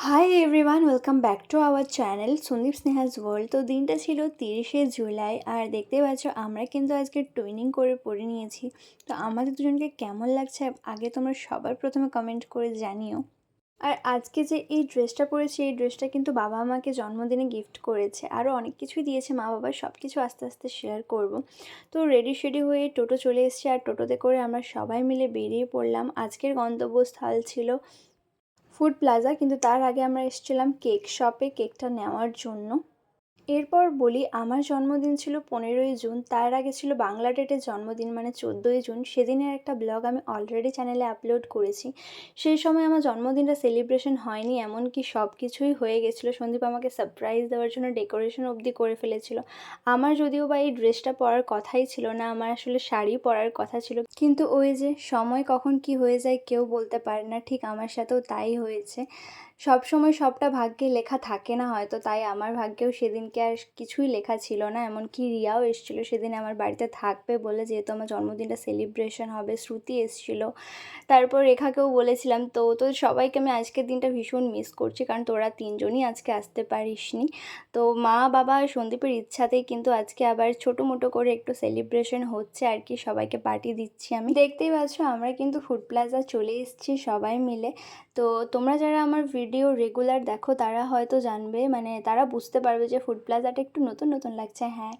High everyone, welcome back to our channel Sandeep Snehas world. তো দিনটা ছিল 30শে জুলাই, আর দেখতেই পাচ্ছ আমরা কিন্তু আজকে টুইনিং করে পরে নিয়েছি। তো আমাদের দুজনকে কেমন লাগছে আগে তোমরা সবার প্রথমে কমেন্ট করে জানিও। আর আজকে যে এই ড্রেসটা পরেছি, এই ড্রেসটা কিন্তু বাবা আমাকে জন্মদিনে গিফট করেছে, আরও অনেক কিছুই দিয়েছে মা বাবা, সব কিছু আস্তে আস্তে শেয়ার করব। তো রেডি শেডি হয়ে টোটো চলে এসেছি, আর টোটোতে করে আমরা সবাই মিলে বেরিয়ে পড়লাম। আজকের গন্তব্যস্থল ছিল ফুড প্লাজা, কিন্তু তার আগে আমরা এসেছিলাম কেক শপে কেকটা নেওয়ার জন্য। এরপর বলি, আমার জন্মদিন ছিল 15ই জুন, তার আগে ছিল বাংলা ডেটের জন্মদিন মানে 14ই জুন। সেদিনের একটা ব্লগ আমি অলরেডি চ্যানেলে আপলোড করেছি। সেই সময় আমার জন্মদিনটা সেলিব্রেশন হয়নি, এমনকি সব কিছুই হয়ে গেছিলো। সন্দীপ আমাকে সারপ্রাইজ দেওয়ার জন্য ডেকোরেশন অবধি করে ফেলেছিল। আমার যদিও বা এই ড্রেসটা পরার কথাই ছিল না, আমার আসলে শাড়ি পরার কথা ছিল, কিন্তু ওই যে সময় কখন কি হয়ে যায় কেউ বলতে পারে না, ঠিক আমার সাথেও তাই হয়েছে। সব সময় সবটা ভাগ্যে লেখা থাকে না হয়তো, তাই আমার ভাগ্যেও সেদিনকে আর কিছুই লেখা ছিল না। এমনকি রিয়াও এসেছিলো সেদিন আমার বাড়িতে থাকবে বলে, যেহেতু আমার জন্মদিনটা সেলিব্রেশন হবে। শ্রুতি এসেছিলো, তারপর রেখাকেও বলেছিলাম। তো সবাইকে আমি আজকের দিনটা ভীষণ মিস করছি, কারণ তোরা তিনজনই আজকে আসতে পারিসনি। তো মা বাবা আর সন্দীপের ইচ্ছাতেই কিন্তু আজকে আবার ছোটো মোটো করে একটু সেলিব্রেশন হচ্ছে আর কি, সবাইকে পার্টি দিচ্ছি আমি। দেখতেই পাচ্ছ আমরা কিন্তু ফুড প্লাজা চলে এসেছি সবাই মিলে। তো তোমরা যারা আমার ভিডিও রেগুলার দেখো তারা হয়তো জানবে, মানে তারা বুঝতে পারবে যে ফুড প্লাজাটা একটু নতুন নতুন লাগছে। হ্যাঁ,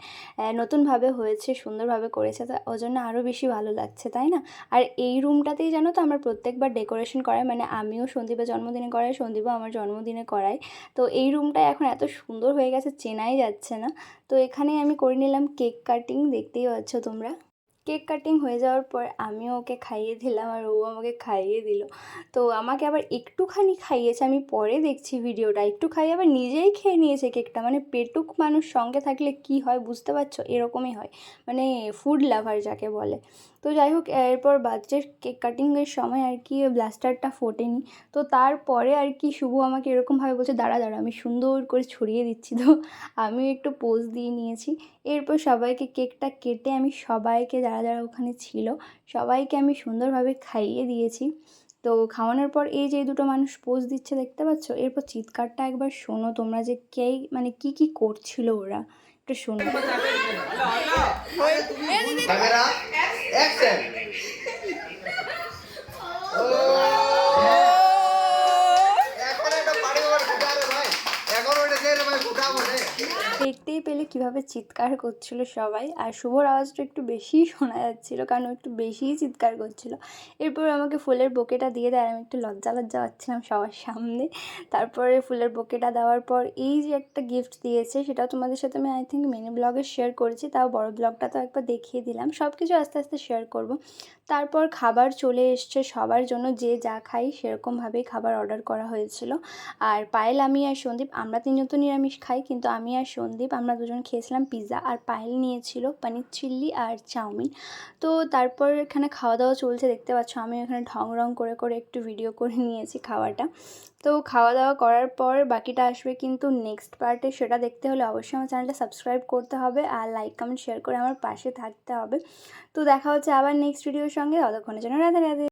নতুনভাবে হয়েছে, সুন্দরভাবে করেছে, তো ওই জন্য আরও বেশি ভালো লাগছে, তাই না? আর এই রুমটাতেই জানো তো আমরা প্রত্যেকবার ডেকোরেশন করাই, মানে আমিও সন্দীপের জন্মদিনে করাই, সন্দীপও আমার জন্মদিনে করাই। তো এই রুমটা এখন এত সুন্দর হয়ে গেছে, চেনাই যাচ্ছে না। তো এখানেই আমি করে নিলাম কেক কাটিং, দেখতেই পাচ্ছ তোমরা। কেক কাটিং হয়ে যাওয়ার পর আমিও ওকে খাইয়ে দিলাম, আর ও আমাকে খাইয়ে দিল। তো আমাকে আবার একটুখানি খাইয়েছে, আমি পরে দেখছি ভিডিওটা, একটু খাইয়ে আবার নিজেই খেয়ে নিয়েছে কেকটা। মানে পেটুক মানুষ সঙ্গে থাকলে কি হয় বুঝতে পারছো, এরকমই হয়, মানে ফুড লাভার যাকে বলে। তো যাই হোক, এরপর বাচ্চার কেক কাটিংয়ের সময় আর কি ব্লাস্টারটা ফোটেনি। তো তারপরে আর কি শুভ আমাকে এরকমভাবে বলছে, দাঁড়া দাঁড়া আমি সুন্দর করে ছড়িয়ে দিচ্ছি। তো আমিও একটু পোজ দিয়ে নিয়েছি। এরপর সবাইকে কেকটা কেটে আমি সবাইকে, যারা যারা ওখানে ছিল সবাইকে আমি সুন্দরভাবে খাইয়ে দিয়েছি। তো খাওয়ানোর পর এই যে দুটো মানুষ পোজ দিচ্ছে দেখতে পাচ্ছ, এরপর চিৎকারটা একবার শোনো তোমরা, যে কে মানে কি করছিল ওরা, একটু শোনো। Camera action. দেখতেই পেলে কিভাবে চিৎকার করছিল সবাই, আর শুভর আওয়াজটা একটু বেশিই শোনা যাচ্ছিলো, কারণ ও একটু বেশিই চিৎকার করছিল। এরপর আমাকে ফুলের বোকেটা দিয়ে দেয়, আর আমি একটু লজ্জা লজ্জা পাচ্ছিলাম সবার সামনে। তারপরে ফুলের বোকেটা দেওয়ার পর এই যে একটা গিফট দিয়েছে, সেটাও তোমাদের সাথে আমি আই থিঙ্ক মিনি ব্লগে শেয়ার করেছি, তাও বড় ব্লগটা তো একবার দেখিয়ে দিলাম। সব কিছু আস্তে আস্তে শেয়ার করব। তারপর খাবার চলে এসছে সবার জন্য, যে যা খাই সেরকমভাবেই খাবার অর্ডার করা হয়েছিল। আর পায়েল, আমি আর সন্দীপ, আমরা তিনজন তো নিরামিষ খাই, কিন্তু আমি আর সন্দীপ আমরা দুজন খেয়েছিলাম পিৎজা, আর পায়েল নিয়েছিল পনির চিল্লি আর চাউমিন। তো তারপর এখানে খাওয়া দাওয়া চলছে, দেখতে পাচ্ছ আমি এখানে ঢং রং করে করে একটু ভিডিও করে নিয়েছি খাওয়াটা। তো খাওয়া দাওয়া করার পর বাকিটা আসবে কিন্তু নেক্সট পার্টে, সেটা দেখতে হলে অবশ্যই আমার চ্যানেলটা সাবস্ক্রাইব করতে হবে, আর লাইক কমেন্ট শেয়ার করে আমার পাশে থাকতে হবে। তো দেখা হচ্ছে আবার নেক্সট ভিডিওর সঙ্গে, ততক্ষণের জন্য রাধে রাধে।